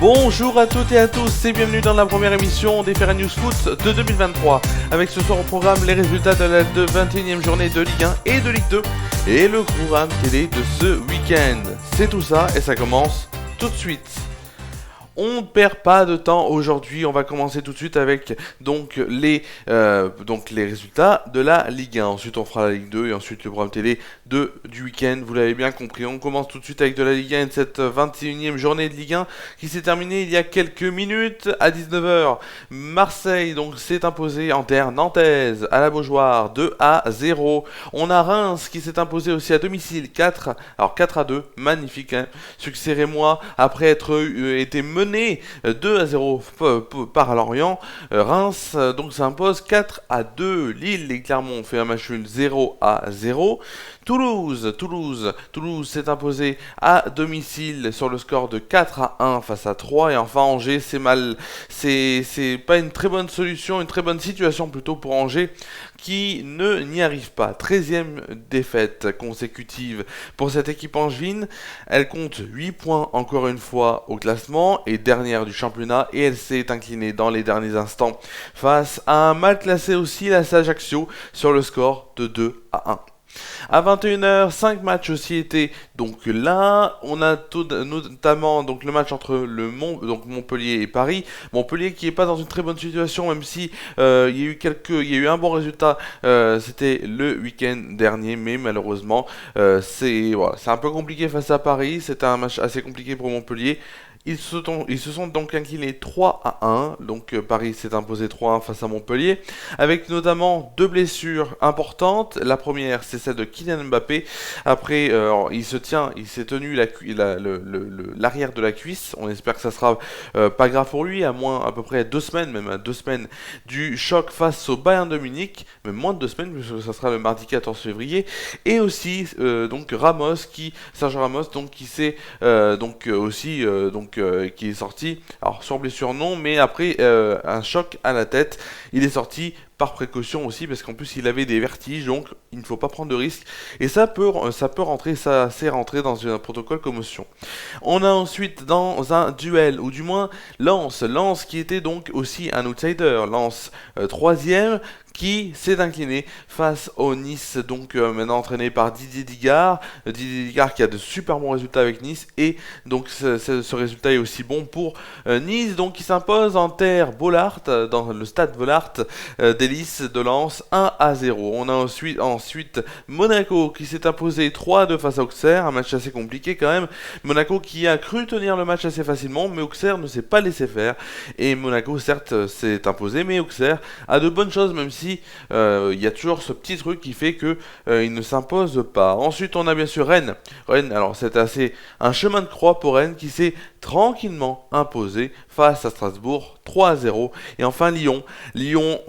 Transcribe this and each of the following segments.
Bonjour à toutes et à tous et bienvenue dans la première émission des Ferrari News Foot de 2023. Avec ce soir au programme les résultats de la 21e journée de Ligue 1 et de Ligue 2 et le programme télé de ce week-end. C'est tout ça et ça commence tout de suite. On ne perd pas de temps aujourd'hui, on va commencer tout de suite avec les résultats de la Ligue 1. Ensuite on fera la Ligue 2 et ensuite le programme télé du week-end. Vous l'avez bien compris, on commence tout de suite avec de la Ligue 1 et de cette 21e journée de Ligue 1 qui s'est terminée il y a quelques minutes à 19h. Marseille s'est imposé en terre nantaise à la Beaujoire 2-0. On a Reims qui s'est imposé aussi à domicile 4-2, magnifique hein. Succès rémois après être été mené 2-0 par Lorient. Reims s'impose 4-2. Lille et Clermont fait un match nul 0-0. Toulouse s'est imposé à domicile sur le score de 4-1 face à 3. Et enfin Angers, c'est pas une très bonne solution, une très bonne situation plutôt pour Angers qui n'y arrive pas. 13e défaite consécutive pour cette équipe angevine. Elle compte 8 points encore une fois au classement et dernière du championnat et elle s'est inclinée dans les derniers instants face à un mal classé aussi, l'AS Ajaccio, sur le score de 2-1. À 21h, 5 matchs aussi étaient là. On a notamment le match entre Montpellier et Paris. Montpellier qui n'est pas dans une très bonne situation, même si il y a eu un bon résultat. C'était le week-end dernier, mais malheureusement, c'est un peu compliqué face à Paris. C'était un match assez compliqué pour Montpellier. Ils se sont donc inclinés 3-1, Paris s'est imposé 3-1 face à Montpellier, avec notamment 2 blessures importantes. La première, c'est celle de Kylian Mbappé. Après, il s'est tenu l'arrière de la cuisse. On espère que ça sera pas grave pour lui, à peu près 2 semaines, même à 2 semaines du choc face au Bayern de Munich, même moins de 2 semaines, puisque ça sera le mardi 14 février. Et aussi, Sergio Ramos, qui s'est qui est sorti, alors sur blessure non, mais après un choc à la tête, il est sorti par précaution aussi, parce qu'en plus il avait des vertiges, donc il ne faut pas prendre de risques, et ça s'est rentré dans un protocole commotion. On a ensuite dans un duel, ou du moins Lens qui était donc aussi un outsider, Lens 3ème, qui s'est incliné face au Nice, maintenant entraîné par Didier Digard. Didier Digard qui a de super bons résultats avec Nice, et ce résultat est aussi bon pour Nice, qui s'impose en terre Bollaert, dans le stade Bollaert d'Hélice de Lens 1-0. On a ensuite Monaco qui s'est imposé 3-2 face à Auxerre, un match assez compliqué quand même. Monaco qui a cru tenir le match assez facilement, mais Auxerre ne s'est pas laissé faire, et Monaco certes s'est imposé, mais Auxerre a de bonnes choses, même si il y a toujours ce petit truc qui fait que il ne s'impose pas. Ensuite on a bien sûr Rennes, alors c'était un chemin de croix pour Rennes qui s'est tranquillement imposé face à Strasbourg 3-0. Et enfin Lyon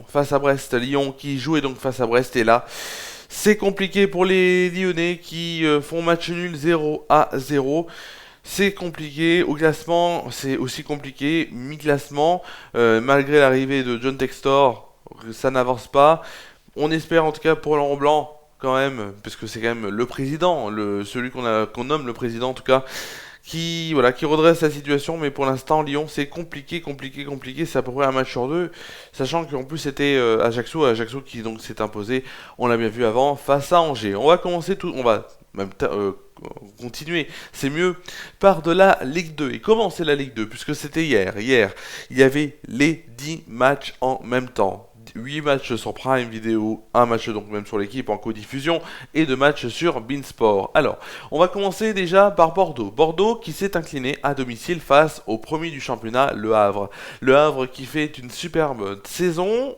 face à Brest, Lyon qui jouait face à Brest, et là c'est compliqué pour les Lyonnais qui font match nul 0-0. C'est compliqué, au classement c'est aussi compliqué, mi-classement, malgré l'arrivée de John Textor, ça n'avance pas. On espère en tout cas pour Laurent Blanc quand même, parce que c'est quand même le président, celui qu'on nomme le président en tout cas, qui redresse la situation, mais pour l'instant Lyon c'est compliqué, c'est à peu près un match sur 2, sachant qu'en plus c'était Ajaccio qui s'est imposé, on l'a bien vu avant, face à Angers. On va continuer, c'est mieux, par de la Ligue 2. Et comment c'est la Ligue 2? Puisque c'était hier, il y avait les 10 matchs en même temps. 8 matchs sur Prime Video, un match même sur l'équipe en codiffusion, et 2 matchs sur Beansport. Alors, on va commencer déjà par Bordeaux. Bordeaux qui s'est incliné à domicile face au premier du championnat, Le Havre. Le Havre qui fait une superbe saison.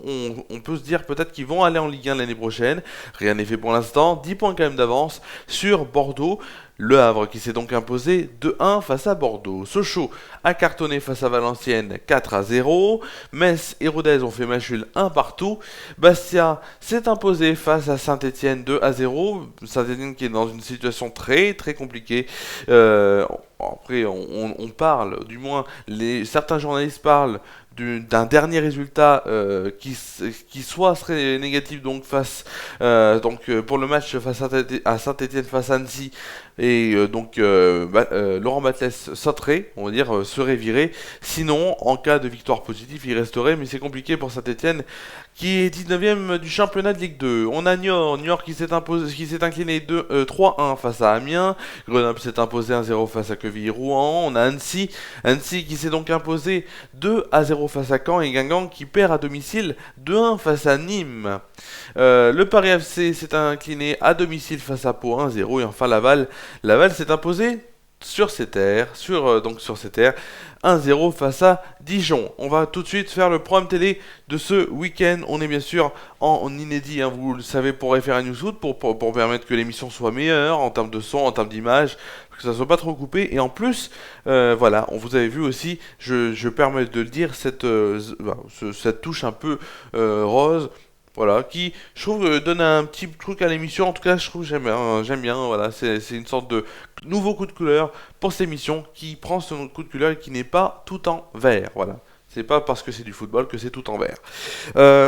On peut se dire peut-être qu'ils vont aller en Ligue 1 l'année prochaine. Rien n'est fait pour l'instant. 10 points quand même d'avance sur Bordeaux. Le Havre qui s'est imposé 2-1 face à Bordeaux. Sochaux a cartonné face à Valenciennes 4-0. Metz et Rodez ont fait match nul 1 partout. Bastia s'est imposé face à Saint-Etienne 2-0. Saint-Etienne qui est dans une situation très très compliquée. après on parle, du moins certains journalistes parlent d'un dernier résultat qui soit serait négatif donc pour le match face à Saint-Etienne face à Annecy et Laurent Batles sauterait, on va dire serait viré. Sinon, en cas de victoire positive, il resterait, mais c'est compliqué pour Saint-Etienne qui est 19ème du championnat de Ligue 2. On a Niort qui s'est incliné 3-1 face à Amiens. Grenoble s'est imposé 1-0 face à Quevilly-Rouen. On a Annecy qui s'est donc imposé 2-0 face à Caen et Guingamp qui perd à domicile 2-1 face à Nîmes. Le Paris FC s'est incliné à domicile face à Pau 1-0 et enfin Laval s'est imposé sur ses terres 1-0 face à Dijon. On va tout de suite faire le programme télé de ce week-end. On est bien sûr en inédit, vous le savez, pour FR News Foot, pour permettre que l'émission soit meilleure en termes de son, en termes d'image, que ça soit pas trop coupé. Et en plus, on vous avez vu aussi, je permets de le dire, cette touche un peu rose. Voilà, qui, je trouve, donne un petit truc à l'émission. En tout cas, je trouve j'aime bien. Voilà, c'est une sorte de nouveau coup de couleur pour cette émission qui prend ce coup de couleur et qui n'est pas tout en vert. Voilà, c'est pas parce que c'est du football que c'est tout en vert.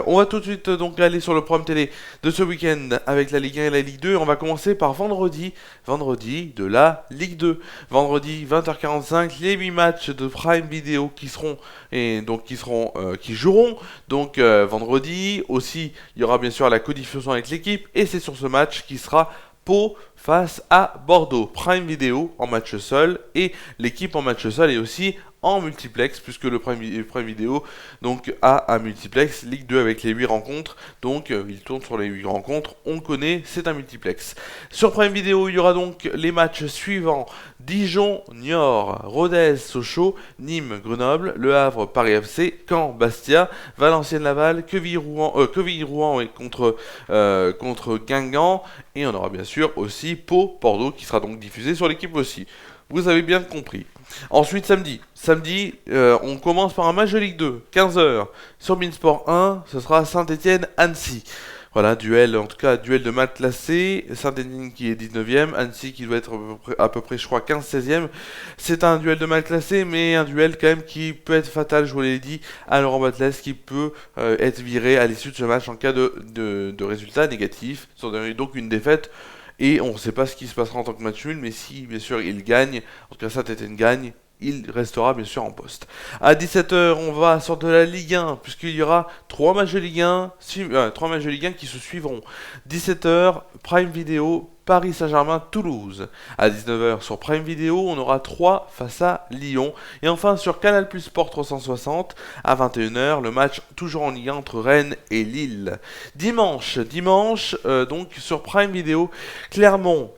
On va tout de suite donc aller sur le programme télé de ce week-end avec la Ligue 1 et la Ligue 2. On va commencer par vendredi de la Ligue 2. Vendredi 20h45, les 8 matchs de Prime Video qui joueront. Donc vendredi aussi, il y aura bien sûr la codiffusion avec l'équipe et c'est sur ce match qui sera Pau face à Bordeaux. Prime Video en match seul et l'équipe en match seul et aussi en multiplex puisque le Prime Video donc a un multiplex Ligue 2 avec les 8 rencontres. Donc il tourne sur les 8 rencontres, on le connaît, c'est un multiplex. Sur Prime Video, il y aura donc les matchs suivants: Dijon, Niort, Rodez, Sochaux, Nîmes, Grenoble, Le Havre, Paris FC, Caen, Bastia, Valenciennes, Laval, Quevilly-Rouen contre Guingamp et on aura bien sûr aussi Pau, Bordeaux qui sera donc diffusé sur l'équipe aussi. Vous avez bien compris. Ensuite, samedi, on commence par un match de Ligue 2, 15h. Sur Beansport 1, ce sera Saint-Etienne-Annecy. Voilà, duel de mal classé. Saint-Etienne qui est 19ème, Annecy qui doit être à peu près je crois, 15-16ème. C'est un duel de mal classé, mais un duel quand même qui peut être fatal, je vous l'ai dit, à Laurent Batles, qui peut être viré à l'issue de ce match en cas de résultat négatif. Donc une défaite. Et on ne sait pas ce qui se passera en tant que match nul, mais si bien sûr il gagne, en tout cas Saint-Etienne gagne, il restera bien sûr en poste. À 17h, on va sur de la Ligue 1, puisqu'il y aura 3 matchs de Ligue 1 qui se suivront. 17h, Prime Video, Paris Saint-Germain, Toulouse. À 19h sur Prime Video, on aura 3 face à Lyon. Et enfin sur Canal Plus Sport 360, à 21h, le match toujours en Ligue 1 entre Rennes et Lille. Dimanche, donc sur Prime Video, Clermont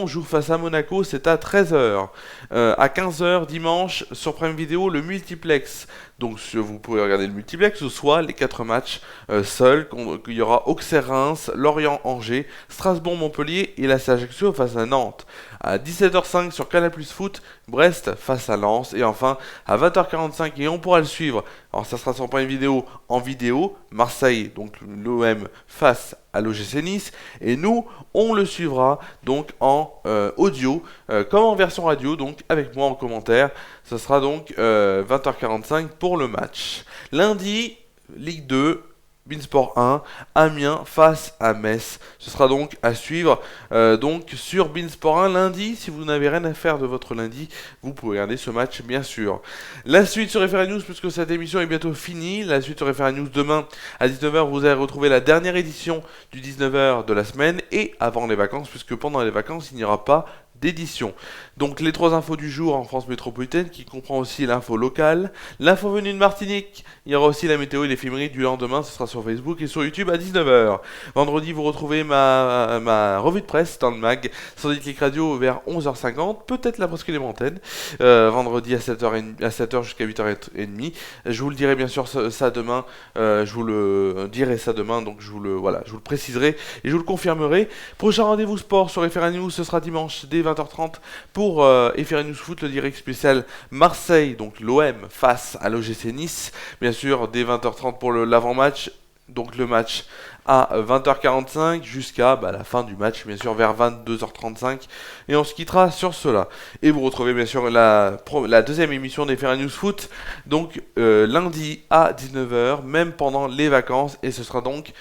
joue face à Monaco, c'est à 13h. À 15h dimanche sur Prime Video, le multiplex. Donc vous pouvez regarder le multiplex, soit les 4 matchs seuls. Il y aura Auxerre-Reims, Lorient-Angers, Strasbourg-Montpellier et la Ajaccio face à Nantes. À 17h05 sur Canal Plus Foot, Brest face à Lens. Et enfin à 20h45, et on pourra le suivre, alors ça sera sur Prime Vidéo en vidéo, Marseille, donc l'OM face à l'OGC Nice. Et nous, on le suivra donc en audio, comme en version radio, donc avec moi en commentaire. Ce sera donc 20h45 pour le match. Lundi, Ligue 2, Beansport 1, Amiens face à Metz. Ce sera donc à suivre donc sur Beansport 1 lundi. Si vous n'avez rien à faire de votre lundi, vous pouvez regarder ce match bien sûr. La suite sur FR News, puisque cette émission est bientôt finie. La suite sur FR News demain à 19h, vous allez retrouver la dernière édition du 19h de la semaine et avant les vacances, puisque pendant les vacances, il n'y aura pas d'édition. Donc les 3 infos du jour en France métropolitaine, qui comprend aussi l'info locale, l'info venue de Martinique, il y aura aussi la météo et l'éphémérie du lendemain, ce sera sur Facebook et sur YouTube à 19h. Vendredi, vous retrouvez ma revue de presse dans le mag, sur Click Radio vers 11h50, peut-être la presque élémentaire, vendredi à 7h jusqu'à 8h30. Je vous le dirai bien sûr ça demain, je vous le dirai ça demain, donc je vous le préciserai et je vous le confirmerai. Prochain rendez-vous sport sur FR News, ce sera dimanche dès 20h30 pour FR News Foot, le direct spécial Marseille, donc l'OM face à l'OGC Nice. Bien sûr, dès 20h30 pour l'avant-match, donc le match à 20h45 jusqu'à la fin du match, bien sûr vers 22h35, et on se quittera sur cela. Et vous retrouvez bien sûr la deuxième émission des Ferra News Foot, donc lundi à 19h, même pendant les vacances, et ce sera donc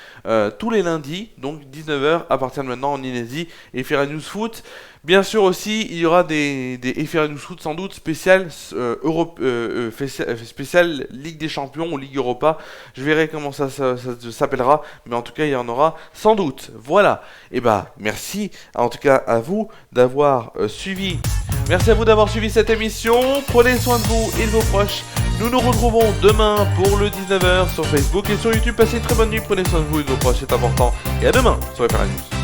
tous les lundis, donc 19h à partir de maintenant en Indonésie, et Ferra News Foot. Bien sûr aussi, il y aura des Ferra News Foot sans doute spécial Ligue des Champions ou Ligue Europa. Je verrai comment ça s'appellera, mais en tout cas il y en aura sans doute. Voilà, et merci en tout cas à vous d'avoir suivi. Merci à vous d'avoir suivi cette émission. Prenez soin de vous et de vos proches. Nous nous retrouvons demain pour le 19h sur Facebook et sur YouTube. Passez une très bonne nuit. Prenez soin de vous et de vos proches, c'est important. Et à demain sur les Ferra News.